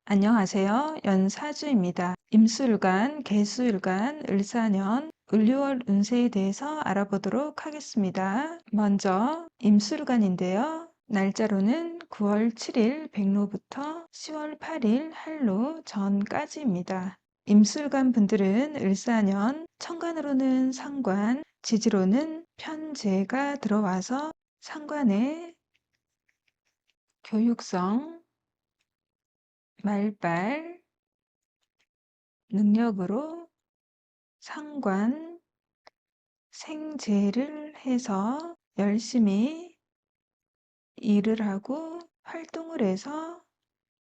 안녕하세요. 연사주입니다. 임술간, 개수일간, 을사년, 을유월 운세에 대해서 알아보도록 하겠습니다. 먼저 임술간인데요. 날짜로는 9월 7일 백로부터 10월 8일 한로 전까지입니다. 임술간 분들은 을사년, 천간으로는 상관, 지지로는 편재가 들어와서 상관의 교육성, 말발, 능력으로 상관, 생재를 해서 열심히 일을 하고 활동을 해서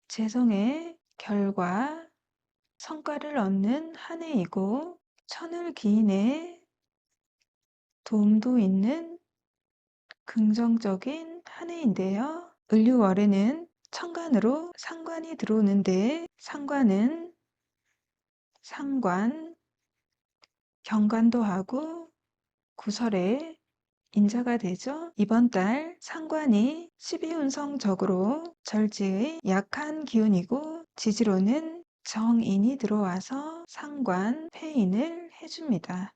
재성의 결과, 성과를 얻는 한 해이고 천을기인의 도움도 있는 긍정적인 한 해인데요. 을유월에는 천간으로 상관이 들어오는데 상관은 상관, 경관도 하고 구설에 인자가 되죠. 이번 달 상관이 12운성적으로 절지의 약한 기운이고 지지로는 정인이 들어와서 상관, 폐인을 해줍니다.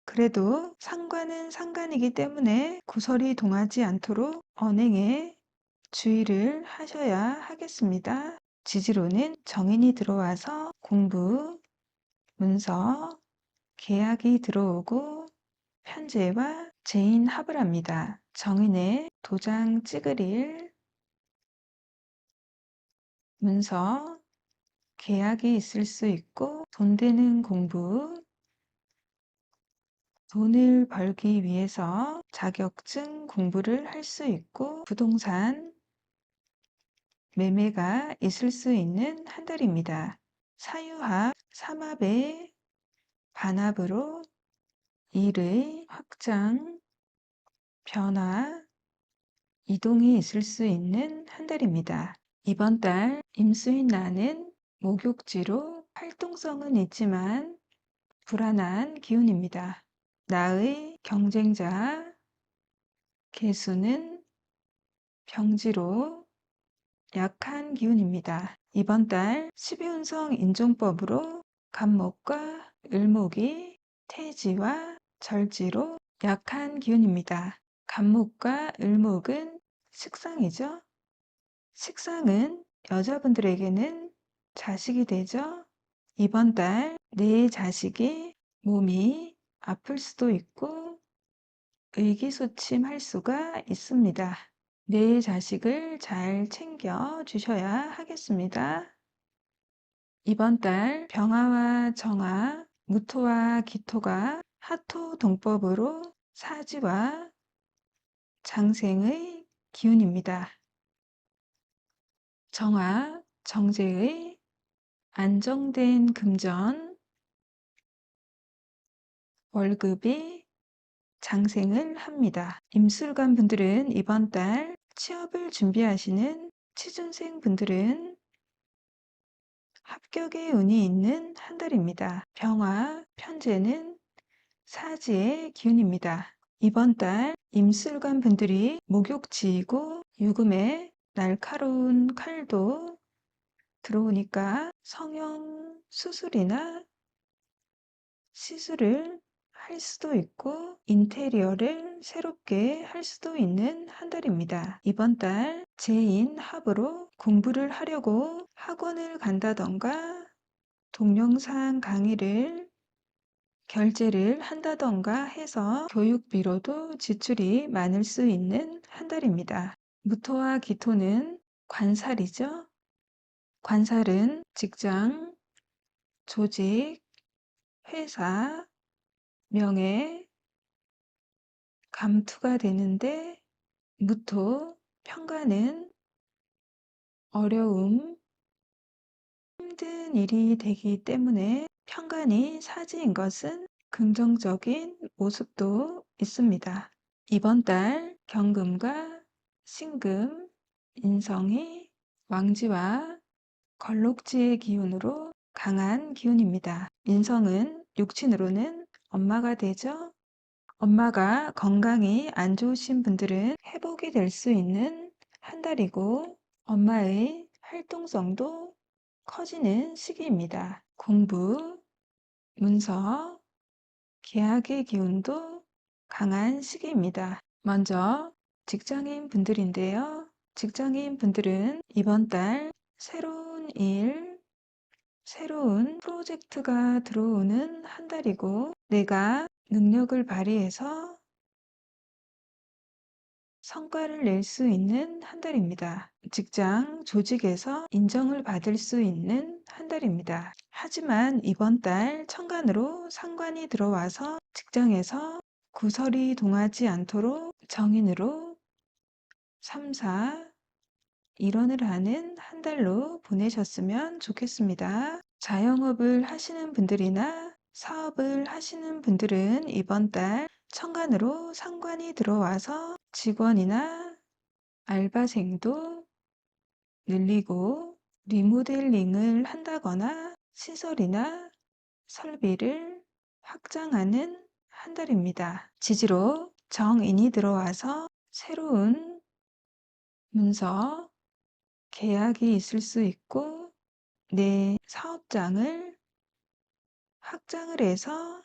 그래도 상관은 상관이기 때문에 구설이 동하지 않도록 언행에 주의를 하셔야 하겠습니다. 지지로는 정인이 들어와서 공부, 문서, 계약이 들어오고 편제와 재인합을 합니다. 정인의 도장 찍을 일, 문서, 계약이 있을 수 있고 돈 되는 공부, 돈을 벌기 위해서 자격증 공부를 할 수 있고 부동산 매매가 있을 수 있는 한 달입니다. 사유합, 삼합의 반합으로 일의 확장, 변화, 이동이 있을 수 있는 한 달입니다. 이번 달 임수인 나는 목욕지로 활동성은 있지만 불안한 기운입니다. 나의 경쟁자 개수는 병지로 약한 기운입니다. 이번 달 12운성 인종법으로 간목과 을목이 태지와 절지로 약한 기운입니다. 간목과 을목은 식상이죠. 식상은 여자분들에게는 자식이 되죠. 이번 달 내 자식이 몸이 아플 수도 있고 의기소침할 수가 있습니다. 내 자식을 잘 챙겨 주셔야 하겠습니다. 이번 달 병화와 정화, 무토와 기토가 하토 동법으로 사지와 장생의 기운입니다. 정화, 정제의 안정된 금전, 월급이 장생을 합니다. 임술관 분들은 이번 달 취업을 준비하시는 취준생 분들은 합격의 운이 있는 한 달입니다. 병화, 편제는 사지의 기운입니다. 이번 달 임술관 분들이 목욕지이고 유금에 날카로운 칼도 들어오니까 성형 수술이나 시술을 할 수도 있고 인테리어를 새롭게 할 수도 있는 한 달입니다. 이번 달 재인합으로 공부를 하려고 학원을 간다던가 동영상 강의를 결제를 한다던가 해서 교육비로도 지출이 많을 수 있는 한 달입니다. 무토와 기토는 관살이죠. 관살은 직장, 조직, 회사, 명예, 감투가 되는데 무토, 편관은 어려움, 힘든 일이 되기 때문에 편관이 사지인 것은 긍정적인 모습도 있습니다. 이번 달 경금과 신금, 인성이 왕지와 걸록지의 기운으로 강한 기운입니다. 인성은 육친으로는 엄마가 되죠. 엄마가 건강이 안 좋으신 분들은 회복이 될 수 있는 한 달이고 엄마의 활동성도 커지는 시기입니다. 공부, 문서, 계약의 기운도 강한 시기입니다. 먼저 직장인 분들인데요. 직장인 분들은 이번 달 새로운 일, 새로운 프로젝트가 들어오는 한 달이고, 내가 능력을 발휘해서 성과를 낼 수 있는 한 달입니다. 직장 조직에서 인정을 받을 수 있는 한 달입니다. 하지만 이번 달 천간으로 상관이 들어와서 직장에서 구설이 동하지 않도록 정인으로 3, 4 일원을 하는 한 달로 보내셨으면 좋겠습니다. 자영업을 하시는 분들이나 사업을 하시는 분들은 이번 달 천간으로 상관이 들어와서 직원이나 알바생도 늘리고 리모델링을 한다거나 시설이나 설비를 확장하는 한 달입니다. 지지로 정인이 들어와서 새로운 문서, 계약이 있을 수 있고 내 사업장을 확장을 해서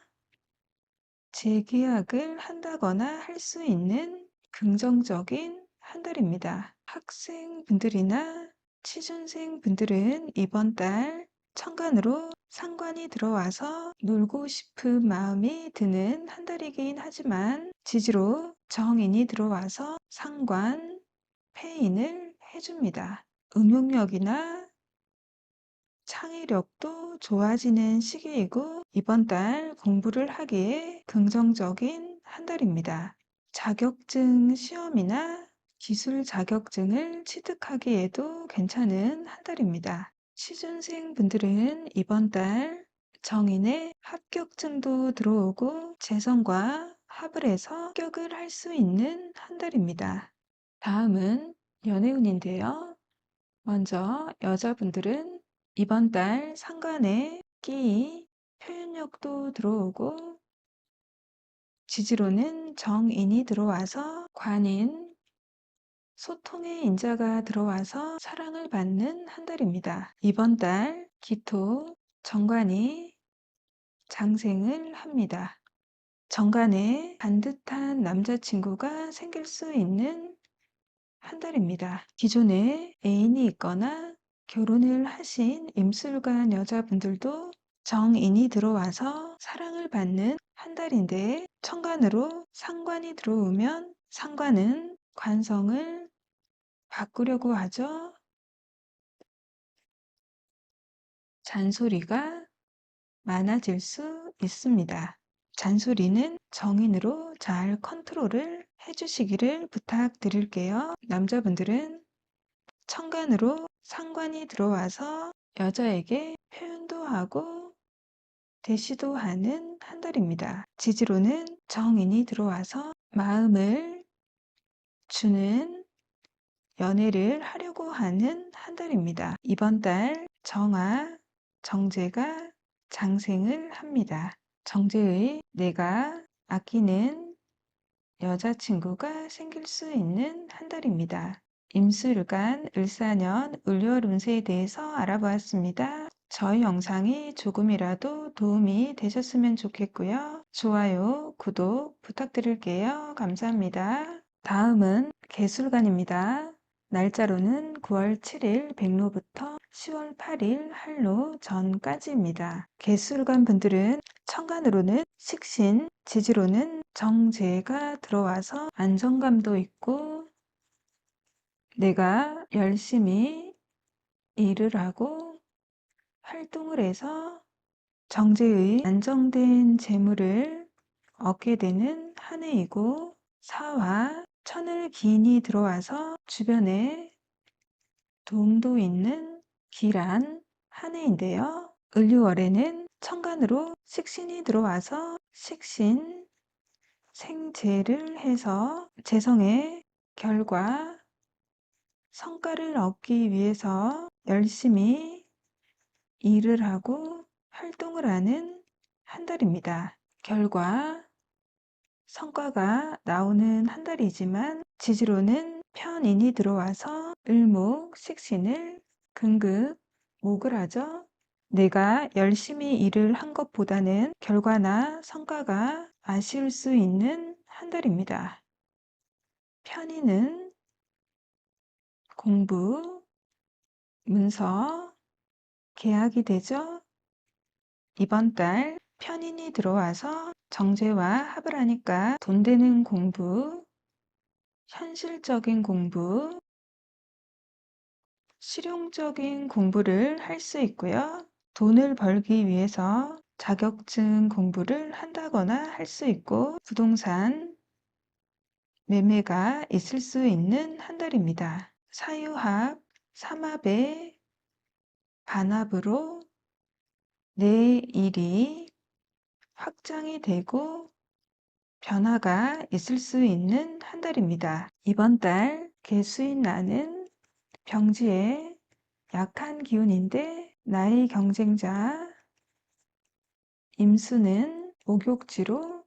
재계약을 한다거나 할 수 있는 긍정적인 한 달입니다. 학생분들이나 취준생분들은 이번 달 천간으로 상관이 들어와서 놀고 싶은 마음이 드는 한 달이긴 하지만 지지로 정인이 들어와서 상관, 패인을 해줍니다. 응용력이나 창의력도 좋아지는 시기이고 이번 달 공부를 하기에 긍정적인 한 달입니다. 자격증 시험이나 기술 자격증을 취득하기에도 괜찮은 한 달입니다. 취준생 분들은 이번 달 정인의 합격증도 들어오고 재성과 합을 해서 합격을 할 수 있는 한 달입니다. 다음은 연애운인데요. 먼저 여자분들은 이번 달 상관에 끼, 표현력도 들어오고 지지로는 정인이 들어와서 관인, 소통의 인자가 들어와서 사랑을 받는 한 달입니다. 이번 달 기토, 정관이 장생을 합니다. 정관에 반듯한 남자친구가 생길 수 있는 한 달입니다. 기존에 애인이 있거나 결혼을 하신 임술관 여자분들도 정인이 들어와서 사랑을 받는 한 달인데 천간으로 상관이 들어오면 상관은 관성을 바꾸려고 하죠. 잔소리가 많아질 수 있습니다. 잔소리는 정인으로 잘 컨트롤을 해주시기를 부탁드릴게요. 남자분들은 천간으로 상관이 들어와서 여자에게 표현도 하고 대시도 하는 한 달입니다. 지지로는 정인이 들어와서 마음을 주는 연애를 하려고 하는 한 달입니다. 이번 달 정화, 정제가 장생을 합니다. 정제의 내가 아끼는 여자친구가 생길 수 있는 한 달입니다. 임술간 을사년 을월 운세에 대해서 알아보았습니다. 저희 영상이 조금이라도 도움이 되셨으면 좋겠고요. 좋아요, 구독 부탁드릴게요. 감사합니다. 다음은 개술간입니다. 날짜로는 9월 7일 백로부터 10월 8일 할로 전까지입니다. 개술간 분들은 천간으로는 식신, 지지로는 정제가 들어와서 안정감도 있고 내가 열심히 일을 하고 활동을 해서 정제의 안정된 재물을 얻게 되는 한 해이고 사화, 천을 기인이 들어와서 주변에 도움도 있는 길한 한 해인데요. 을유월에는 천간으로 식신이 들어와서 식신, 생재를 해서 재성의 결과, 성과를 얻기 위해서 열심히 일을 하고 활동을 하는 한 달입니다. 결과, 성과가 나오는 한 달이지만 지지로는 편인이 들어와서 을목, 식신을 근급, 목을 하죠. 내가 열심히 일을 한 것보다는 결과나 성과가 아쉬울 수 있는 한 달입니다. 편의는 공부, 문서, 계약이 되죠. 이번 달 편인이 들어와서 정제와 합을 하니까 돈 되는 공부, 현실적인 공부, 실용적인 공부를 할 수 있고요. 돈을 벌기 위해서 자격증 공부를 한다거나 할 수 있고 부동산 매매가 있을 수 있는 한 달입니다. 사유합, 삼합의 반합으로 내 일이 확장이 되고 변화가 있을 수 있는 한 달입니다. 이번 달 개수인 나는 병지의 약한 기운인데 나의 경쟁자 임수는 목욕지로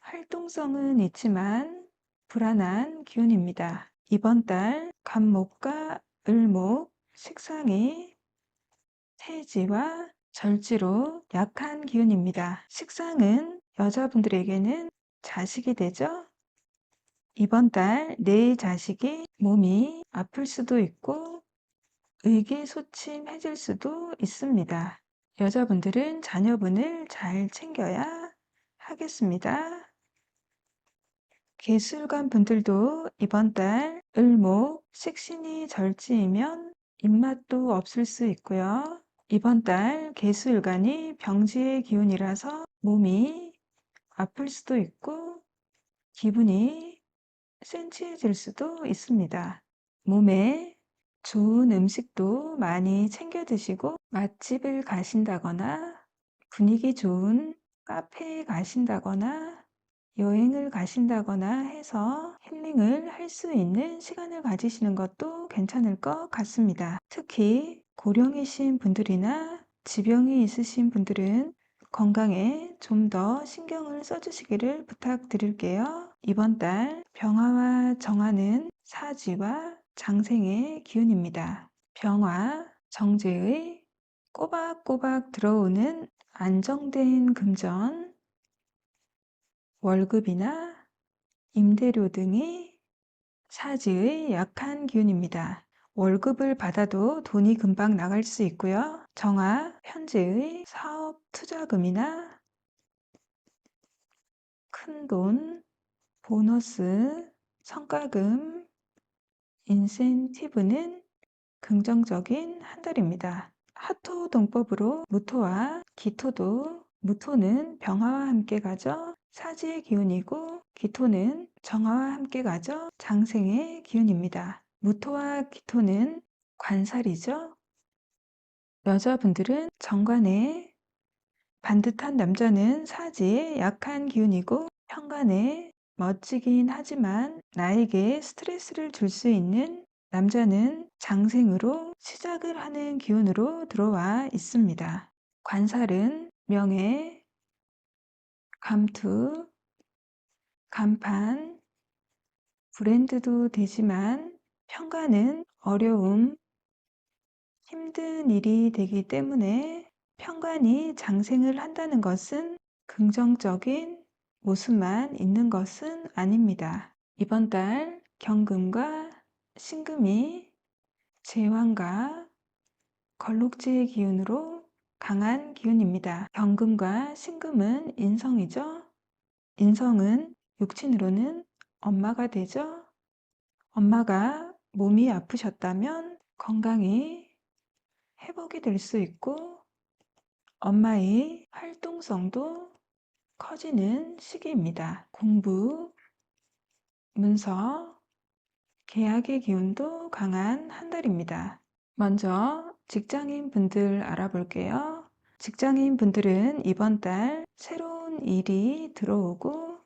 활동성은 있지만 불안한 기운입니다. 이번 달 간목과 을목 식상이 태지와 절지로 약한 기운입니다. 식상은 여자분들에게는 자식이 되죠. 이번 달 내 자식이 몸이 아플 수도 있고 의기소침해질 수도 있습니다. 여자분들은 자녀분을 잘 챙겨야 하겠습니다. 개술관 분들도 이번 달 을목 식신이 절지이면 입맛도 없을 수 있고요. 이번 달 개수일간이 병지의 기운이라서 몸이 아플 수도 있고 기분이 센치해질 수도 있습니다. 몸에 좋은 음식도 많이 챙겨 드시고 맛집을 가신다거나 분위기 좋은 카페에 가신다거나 여행을 가신다거나 해서 힐링을 할 수 있는 시간을 가지시는 것도 괜찮을 것 같습니다. 특히 고령이신 분들이나 지병이 있으신 분들은 건강에 좀 더 신경을 써주시기를 부탁드릴게요. 이번 달 병화와 정화는 사지와 장생의 기운입니다. 병화, 정제의 꼬박꼬박 들어오는 안정된 금전, 월급이나 임대료 등이 사지의 약한 기운입니다. 월급을 받아도 돈이 금방 나갈 수 있고요. 정화, 현재의 사업 투자금이나 큰돈, 보너스, 성과금, 인센티브는 긍정적인 한 달입니다. 하토 동법으로 무토와 기토도 무토는 병화와 함께 가죠. 사지의 기운이고 기토는 정화와 함께 가죠. 장생의 기운입니다. 무토와 기토는 관살이죠. 여자분들은 정관에 반듯한 남자는 사지의 약한 기운이고 현관에 멋지긴 하지만 나에게 스트레스를 줄 수 있는 남자는 장생으로 시작을 하는 기운으로 들어와 있습니다. 관살은 명예, 감투, 간판, 브랜드도 되지만 현관은 어려움, 힘든 일이 되기 때문에 편관이 장생을 한다는 것은 긍정적인 모습만 있는 것은 아닙니다. 이번 달 경금과 신금이 제왕과 걸록지의 기운으로 강한 기운입니다. 경금과 신금은 인성이죠. 인성은 육친으로는 엄마가 되죠. 엄마가 몸이 아프셨다면 건강이 회복이 될 수 있고 엄마의 활동성도 커지는 시기입니다. 공부, 문서, 계약의 기운도 강한 한 달입니다. 먼저 직장인 분들 알아볼게요. 직장인 분들은 이번 달 새로운 일이 들어오고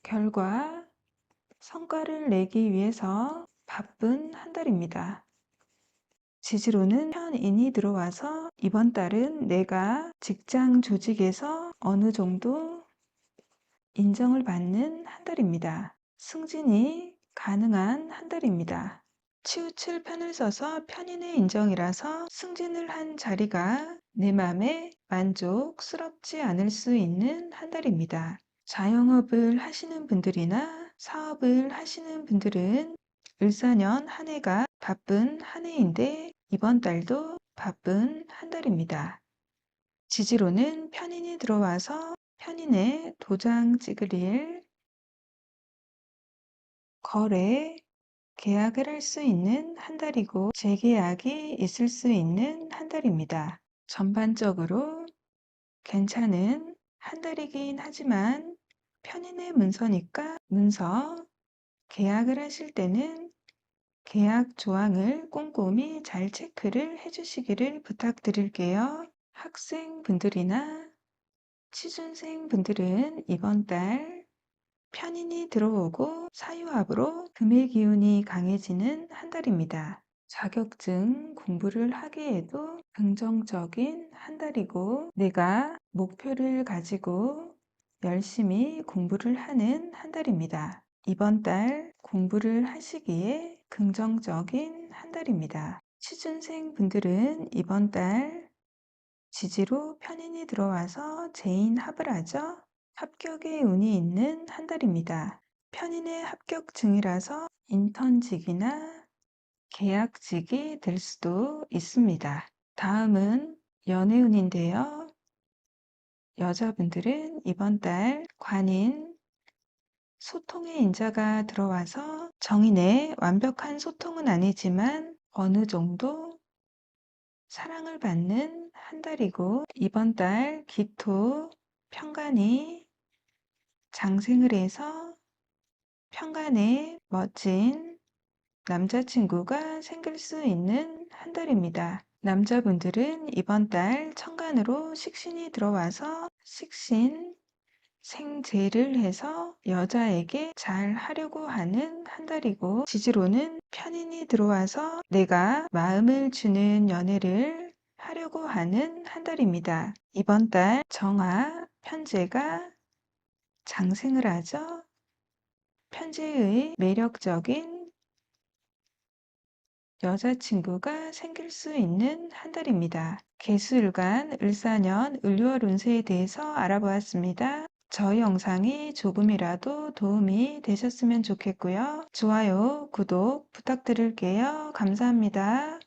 결과, 성과를 내기 위해서 바쁜 한 달입니다. 지지로는 편인이 들어와서 이번 달은 내가 직장 조직에서 어느 정도 인정을 받는 한 달입니다. 승진이 가능한 한 달입니다. 치우칠 편을 써서 편인의 인정이라서 승진을 한 자리가 내 맘에 만족스럽지 않을 수 있는 한 달입니다. 자영업을 하시는 분들이나 사업을 하시는 분들은 을사년 한 해가 바쁜 한 해인데 이번 달도 바쁜 한 달입니다. 지지로는 편인이 들어와서 편인의 도장 찍을 일, 거래, 계약을 할 수 있는 한 달이고 재계약이 있을 수 있는 한 달입니다. 전반적으로 괜찮은 한 달이긴 하지만 편인의 문서니까 문서 계약을 하실 때는 계약 조항을 꼼꼼히 잘 체크를 해주시기를 부탁드릴게요. 학생분들이나 취준생분들은 이번 달 편인이 들어오고 사유합으로 금의 기운이 강해지는 한 달입니다. 자격증 공부를 하기에도 긍정적인 한 달이고 내가 목표를 가지고 열심히 공부를 하는 한 달입니다. 이번 달 공부를 하시기에 긍정적인 한 달입니다. 취준생 분들은 이번 달 지지로 편인이 들어와서 재인합을 하죠. 합격의 운이 있는 한 달입니다. 편인의 합격증이라서 인턴직이나 계약직이 될 수도 있습니다. 다음은 연애운인데요. 여자분들은 이번 달 관인, 소통의 인자가 들어와서 정인의 완벽한 소통은 아니지만 어느 정도 사랑을 받는 한 달이고 이번 달 기토, 편간이 장생을 해서 편간에 멋진 남자친구가 생길 수 있는 한 달입니다. 남자분들은 이번 달 천간으로 식신이 들어와서 식신, 생재를 해서 여자에게 잘 하려고 하는 한 달이고 지지로는 편인이 들어와서 내가 마음을 주는 연애를 하려고 하는 한 달입니다. 이번 달 정화, 편재가 장생을 하죠. 편재의 매력적인 여자친구가 생길 수 있는 한 달입니다. 개수일간 을사년 을유월 운세에 대해서 알아보았습니다. 저희 영상이 조금이라도 도움이 되셨으면 좋겠고요. 좋아요, 구독 부탁드릴게요. 감사합니다.